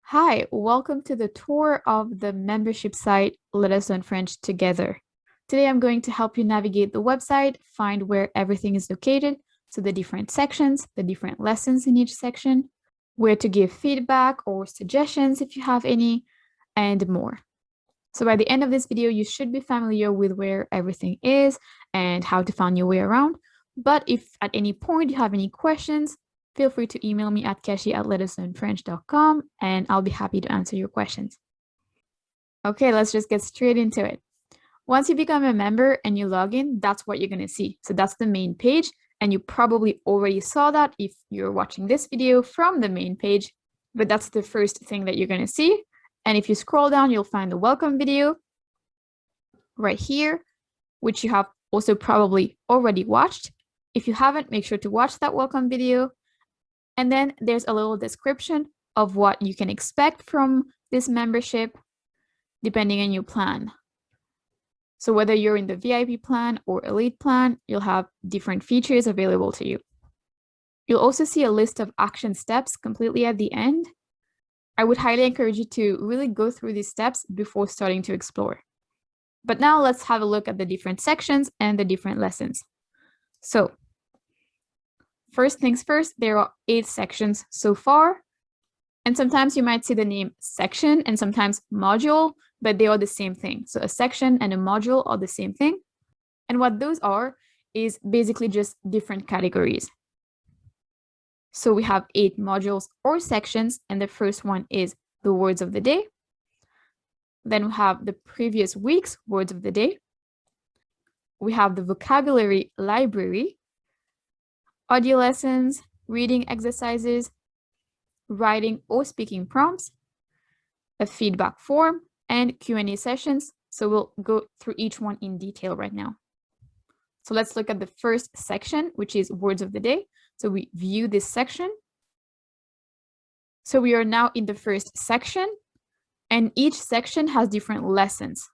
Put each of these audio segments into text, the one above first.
Hi, welcome to the tour of the membership site Let Us Learn French Together. Today I'm going to help you navigate the website, find where everything is located, so the different sections, the different lessons in each section, where to give feedback or suggestions if you have any, and more. So by the end of this video, you should be familiar with where everything is and how to find your way around. But if at any point you have any questions, feel free to email me at keshi@letuslearnfrench.com and I'll be happy to answer your questions. Okay, let's just get straight into it. Once you become a member and you log in, that's what you're going to see. So that's the main page, and you probably already saw that if you're watching this video from the main page, but that's the first thing that you're going to see. And if you scroll down, you'll find the welcome video right here, which you have also probably already watched. If you haven't, make sure to watch that welcome video. And then there's a little description of what you can expect from this membership, depending on your plan. So whether you're in the VIP plan or Elite plan, you'll have different features available to you. You'll also see a list of action steps completely at the end. I would highly encourage you to really go through these steps before starting to explore. But now let's have a look at the different sections and the different lessons. So first things first, there are 8 sections so far. And sometimes you might see the name section and sometimes module, but they are the same thing. So a section and a module are the same thing. And what those are is basically just different categories. So we have 8 modules or sections, and the first one is the words of the day. Then we have the previous week's words of the day. We have the vocabulary library, audio lessons, reading exercises, writing or speaking prompts, a feedback form, and Q&A sessions. So we'll go through each one in detail right now. So let's look at the first section, which is words of the day. So we view this section. So we are now in the first section, and each section has different lessons.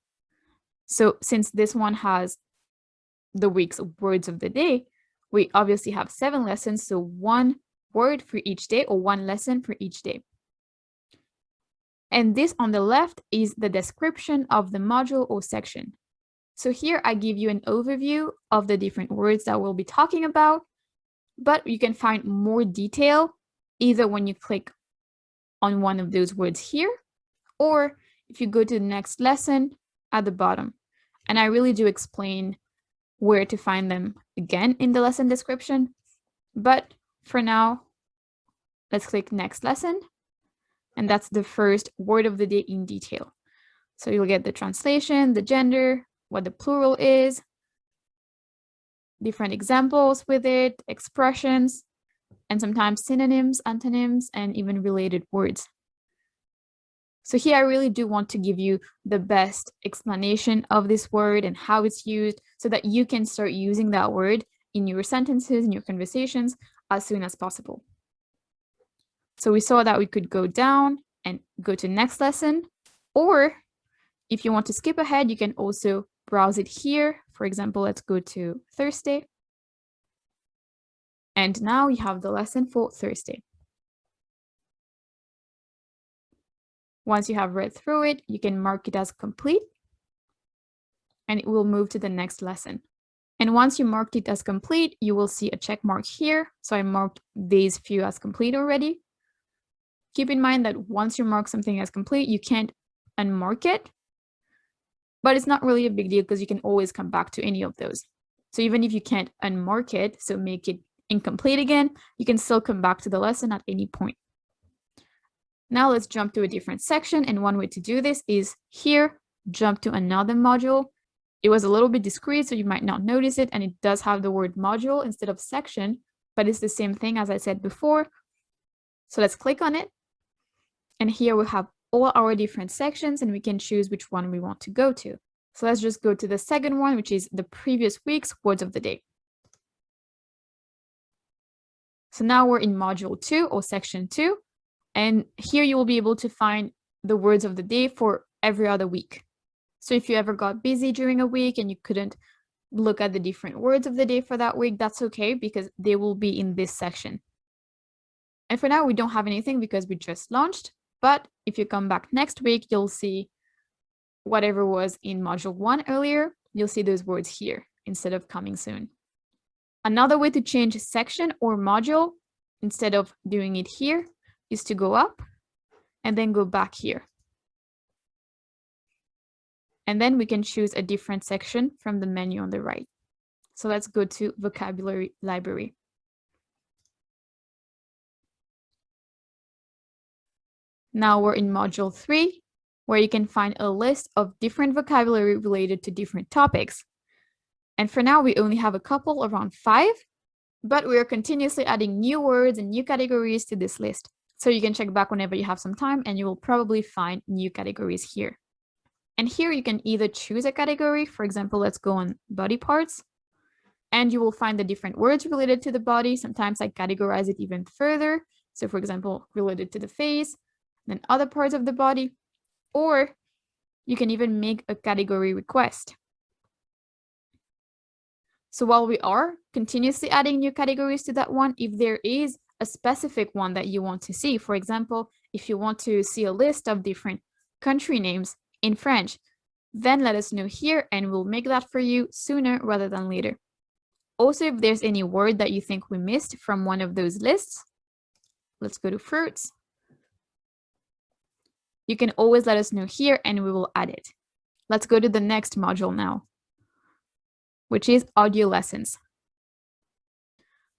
So since this one has the week's words of the day, we obviously have 7 lessons, so 1 word for each day or 1 lesson for each day. And this on the left is the description of the module or section. So here I give you an overview of the different words that we'll be talking about, but you can find more detail either when you click on one of those words here, or if you go to the next lesson at the bottom. And I really do explain where to find them again in the lesson description. But for now, let's click next lesson. And that's the first word of the day in detail. So you'll get the translation, the gender, what the plural is, different examples with it, expressions, and sometimes synonyms, antonyms, and even related words. So here I really do want to give you the best explanation of this word and how it's used so that you can start using that word in your sentences, in your conversations as soon as possible. So we saw that we could go down and go to next lesson, or if you want to skip ahead, you can also browse it here. For example, let's go to Thursday. And now you have the lesson for Thursday. Once you have read through it, you can mark it as complete, and it will move to the next lesson. And once you marked it as complete, you will see a check mark here. So I marked these few as complete already. Keep in mind that once you mark something as complete, you can't unmark it, but it's not really a big deal because you can always come back to any of those. So even if you can't unmark it, so make it incomplete again, you can still come back to the lesson at any point. Now let's jump to a different section, and one way to do this is here, jump to another module. It was a little bit discreet, so you might not notice it, and it does have the word module instead of section, but it's the same thing as I said before. So let's click on it. And here we have all our different sections, and we can choose which one we want to go to. So let's just go to the second one, which is the previous week's words of the day. So now we're in module 2 or section 2. And here you will be able to find the words of the day for every other week. So if you ever got busy during a week and you couldn't look at the different words of the day for that week, that's okay because they will be in this section. And for now, we don't have anything because we just launched. But if you come back next week, you'll see whatever was in module 1 earlier, you'll see those words here instead of coming soon. Another way to change section or module, instead of doing it here, is to go up and then go back here. And then we can choose a different section from the menu on the right. So let's go to Vocabulary Library. Now we're in module 3, where you can find a list of different vocabulary related to different topics. And for now, we only have a couple, around 5, but we are continuously adding new words and new categories to this list. So you can check back whenever you have some time, and you will probably find new categories here. And here you can either choose a category. For example, let's go on body parts, and you will find the different words related to the body. Sometimes I categorize it even further. So for example, related to the face, then other parts of the body, or you can even make a category request. So while we are continuously adding new categories to that one, if there is a specific one that you want to see, for example, if you want to see a list of different country names in French, then let us know here and we'll make that for you sooner rather than later. Also, if there's any word that you think we missed from one of those lists, let's go to fruits. You can always let us know here and we will add it. Let's go to the next module now, which is audio lessons.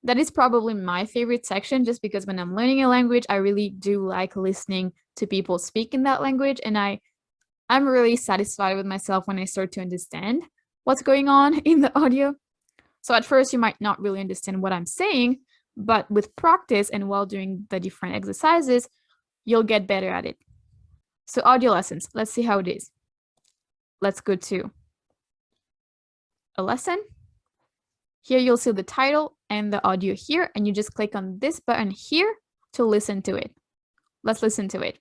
That is probably my favorite section, just because when I'm learning a language, I really do like listening to people speak in that language, and I'm really satisfied with myself when I start to understand what's going on in the audio. So at first, you might not really understand what I'm saying, but with practice and while doing the different exercises, you'll get better at it. So audio lessons, let's see how it is. Let's go to a lesson. Here you'll see the title and the audio here, and you just click on this button here to listen to it. Let's listen to it.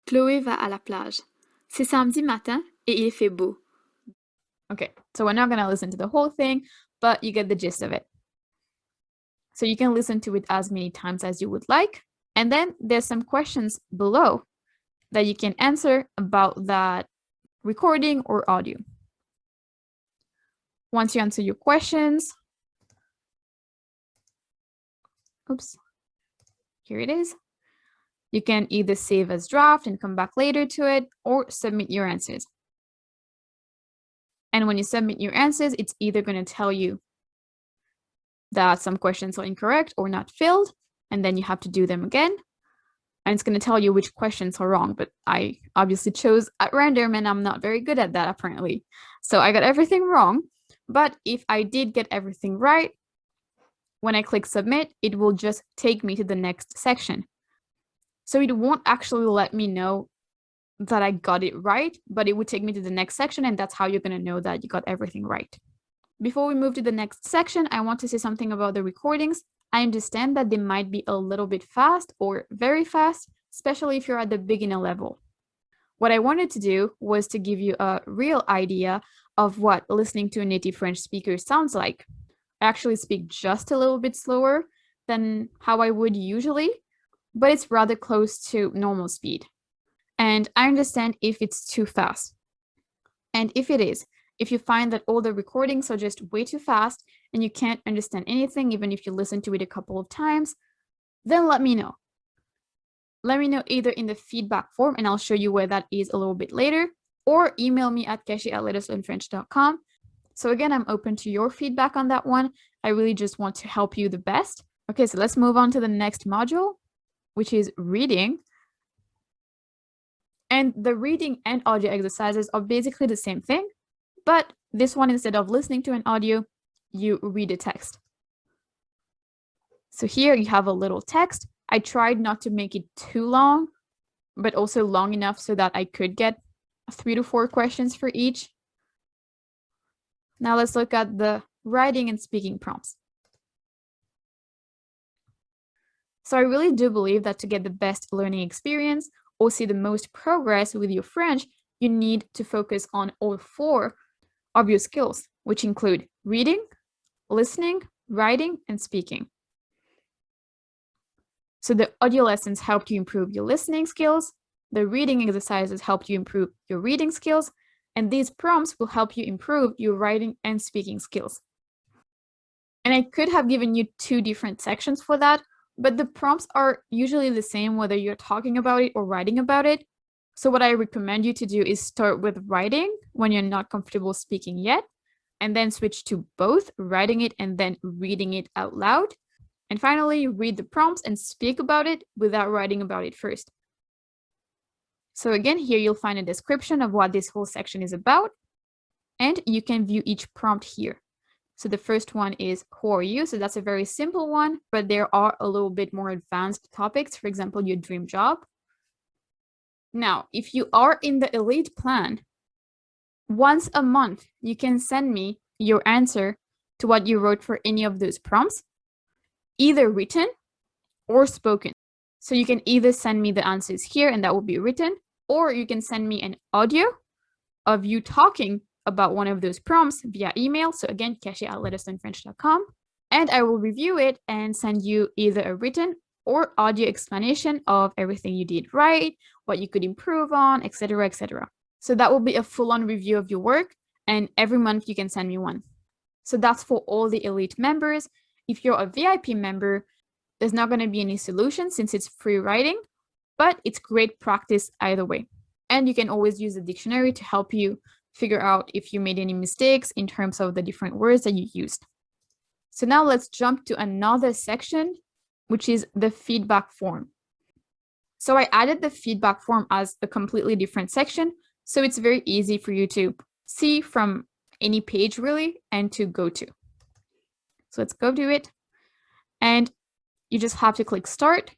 Chloé va à la plage. C'est samedi matin et il fait beau. Okay, so we're not going to listen to the whole thing, but you get the gist of it. So you can listen to it as many times as you would like. And then there's some questions below that you can answer about that recording or audio. Once you answer your questions, here it is. You can either save as draft and come back later to it, or submit your answers. And when you submit your answers, it's either going to tell you that some questions are incorrect or not filled, and then you have to do them again. And it's going to tell you which questions are wrong, but I obviously chose at random, and I'm not very good at that apparently. So I got everything wrong. But if I did get everything right, when I click submit, it will just take me to the next section. So it won't actually let me know that I got it right, but it would take me to the next section, and that's how you're going to know that you got everything right. Before we move to the next section, I want to say something about the recordings. I understand that they might be a little bit fast or very fast, especially if you're at the beginner level. What I wanted to do was to give you a real idea of what listening to a native French speaker sounds like. I actually speak just a little bit slower than how I would usually, but it's rather close to normal speed. And I understand if it's too fast. And if it is, if you find that all the recordings are just way too fast and you can't understand anything, even if you listen to it a couple of times, then let me know. Let me know either in the feedback form, and I'll show you where that is a little bit later, or email me at keshi@letuslearnfrench.com. So again, I'm open to your feedback on that one. I really just want to help you the best. Okay, so let's move on to the next module, which is reading. And the reading and audio exercises are basically the same thing, but this one, instead of listening to an audio, you read a text. So here you have a little text. I tried not to make it too long, but also long enough so that I could get 3 to 4 questions for each. Now let's look at the writing and speaking prompts. So I really do believe that to get the best learning experience or see the most progress with your French, you need to focus on all 4 of your skills, which include reading, listening, writing, and speaking. So the audio lessons helped you improve your listening skills. The reading exercises helped you improve your reading skills. And these prompts will help you improve your writing and speaking skills. And I could have given you 2 different sections for that, but the prompts are usually the same whether you're talking about it or writing about it. So what I recommend you to do is start with writing when you're not comfortable speaking yet, and then switch to both writing it and then reading it out loud. And finally, read the prompts and speak about it without writing about it first. So again, here you'll find a description of what this whole section is about, and you can view each prompt here. So the first one is, who are you? So that's a very simple one, but there are a little bit more advanced topics, for example, your dream job. Now, if you are in the elite plan, once a month, you can send me your answer to what you wrote for any of those prompts, either written or spoken. So you can either send me the answers here and that will be written, or you can send me an audio of you talking about one of those prompts via email. So again, Caché@letterslearnfrench.com, and I will review it and send you either a written or audio explanation of everything you did right, what you could improve on, etc., etc. So that will be a full-on review of your work, and every month you can send me one. So that's for all the elite members. If you're a VIP member, there's not going to be any solution since it's free writing, but it's great practice either way. And you can always use the dictionary to help you figure out if you made any mistakes in terms of the different words that you used. So now let's jump to another section, which is the feedback form. So I added the feedback form as a completely different section, so it's very easy for you to see from any page really and to go to. So let's go to it, and you just have to click start.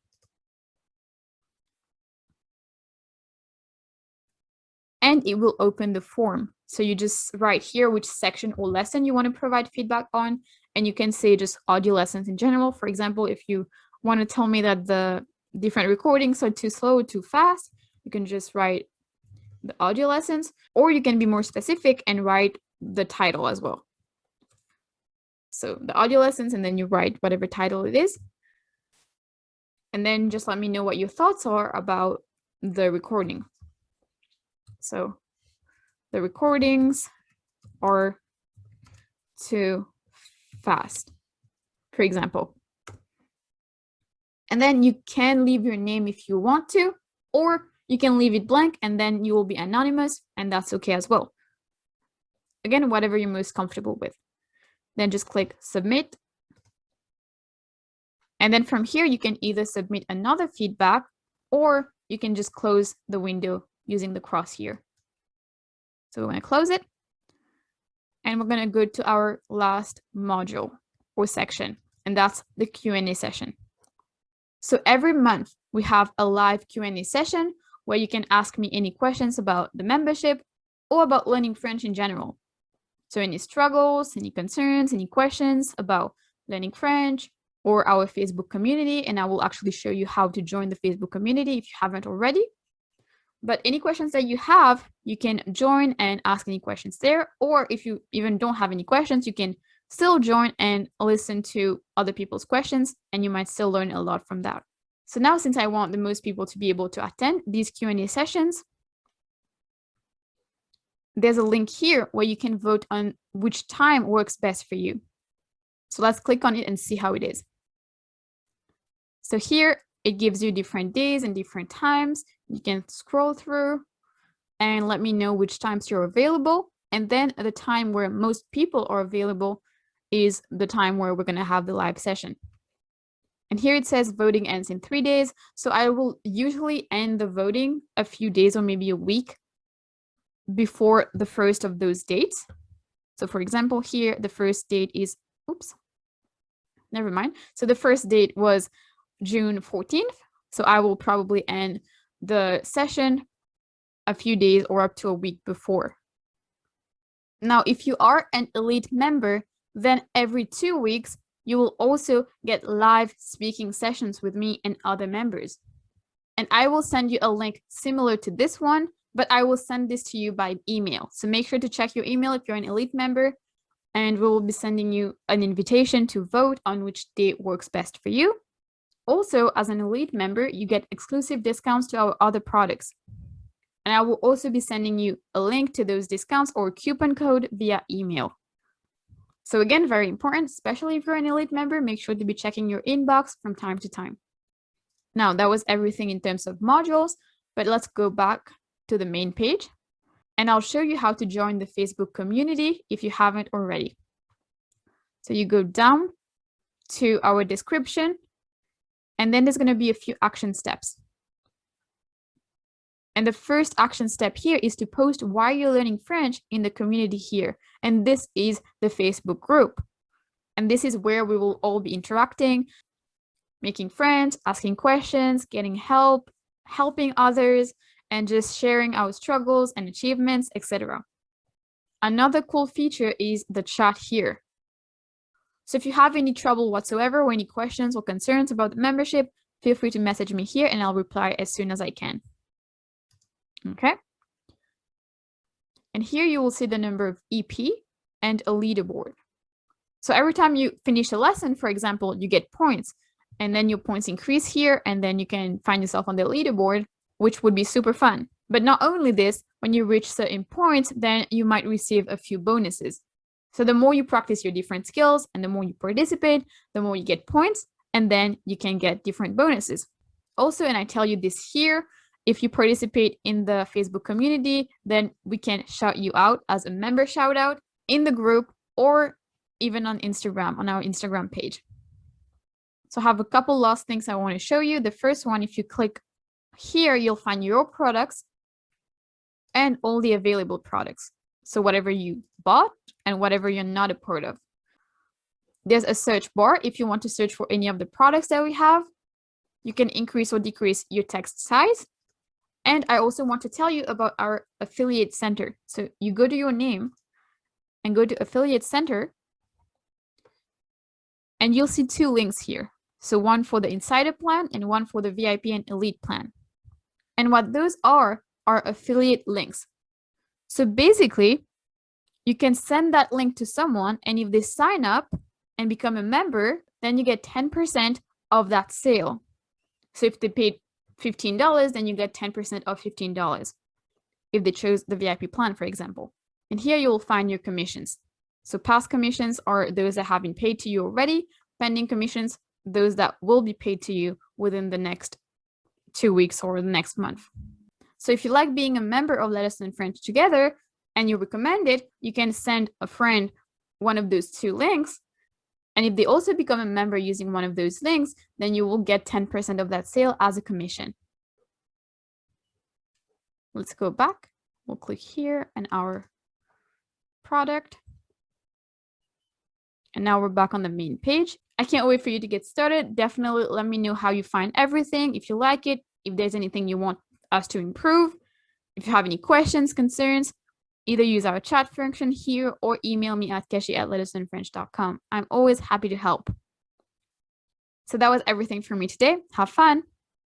And it will open the form. So you just write here which section or lesson you want to provide feedback on, and you can say just audio lessons in general. For example, if you want to tell me that the different recordings are too slow or too fast, you can just write the audio lessons, or you can be more specific and write the title as well. So the audio lessons, and then you write whatever title it is. And then just let me know what your thoughts are about the recording. So the recordings are too fast, for example. And then you can leave your name if you want to, or you can leave it blank and then you will be anonymous, and that's okay as well. Again, whatever you're most comfortable with. Then just click submit. And then from here, you can either submit another feedback, or you can just close the window using the cross here. So we're going to close it, and we're going to go to our last module or section, and that's the Q&A session. So every month we have a live Q&A session where you can ask me any questions about the membership or about learning French in general. So any struggles, any concerns, any questions about learning French, or our Facebook community, and I will actually show you how to join the Facebook community if you haven't already. But any questions that you have, you can join and ask any questions there, or if you even don't have any questions, you can still join and listen to other people's questions, and you might still learn a lot from that. So now, since I want the most people to be able to attend these Q&A sessions, there's a link here where you can vote on which time works best for you. So let's click on it and see how it is. So here it gives you different days and different times. You can scroll through and let me know which times you're available. And then the time where most people are available is the time where we're going to have the live session. And here it says voting ends in 3 days. So I will usually end the voting a few days or maybe a week before the first of those dates. So for example, here the first date is, never mind. So the first date was June 14th. So I will probably end the session a few days or up to a week before. Now, if you are an elite member, then every 2 weeks, you will also get live speaking sessions with me and other members. And I will send you a link similar to this one, but I will send this to you by email. So make sure to check your email if you're an elite member, and we will be sending you an invitation to vote on which date works best for you. Also, as an elite member, you get exclusive discounts to our other products. And I will also be sending you a link to those discounts or coupon code via email. So again, very important, especially if you're an elite member, make sure to be checking your inbox from time to time. Now, that was everything in terms of modules, but let's go back to the main page and I'll show you how to join the Facebook community if you haven't already. So you go down to our description, and then there's going to be a few action steps. And the first action step here is to post why you're learning French in the community here. And this is the Facebook group. And this is where we will all be interacting, making friends, asking questions, getting help, helping others, and just sharing our struggles and achievements, etc. Another cool feature is the chat here. So if you have any trouble whatsoever or any questions or concerns about the membership, feel free to message me here and I'll reply as soon as I can. Okay. And here you will see the number of EP and a leaderboard. So every time you finish a lesson, for example, you get points, and then your points increase here, and then you can find yourself on the leaderboard, which would be super fun. But not only this, when you reach certain points, then you might receive a few bonuses. So the more you practice your different skills and the more you participate, the more you get points, and then you can get different bonuses. Also, and I tell you this here, if you participate in the Facebook community, then we can shout you out as a member shout out in the group or even on Instagram, on our Instagram page. So I have a couple last things I want to show you. The first one, if you click here, you'll find your products and all the available products. So whatever you bought and whatever you're not a part of. There's a search bar if you want to search for any of the products that we have. You can increase or decrease your text size. And I also want to tell you about our affiliate center. So you go to your name and go to affiliate center, and you'll see two links here. So one for the insider plan and one for the VIP and elite plan. And what those are affiliate links. So basically, you can send that link to someone, and if they sign up and become a member, then you get 10% of that sale. So if they paid $15, then you get 10% of $15 if they chose the VIP plan, for example. And here you will find your commissions. So past commissions are those that have been paid to you already. Pending commissions, those that will be paid to you within the next 2 weeks or the next month. So if you like being a member of Let Us Learn French Together and you recommend it, you can send a friend one of those two links. And if they also become a member using one of those links, then you will get 10% of that sale as a commission. Let's go back. We'll click here and our product. And now we're back on the main page. I can't wait for you to get started. Definitely let me know how you find everything, if you like it, if there's anything you want us to improve. If you have any questions, concerns, either use our chat function here or email me at keshi@letuslearnfrench.com. I'm always happy to help. So that was everything for me today. Have fun.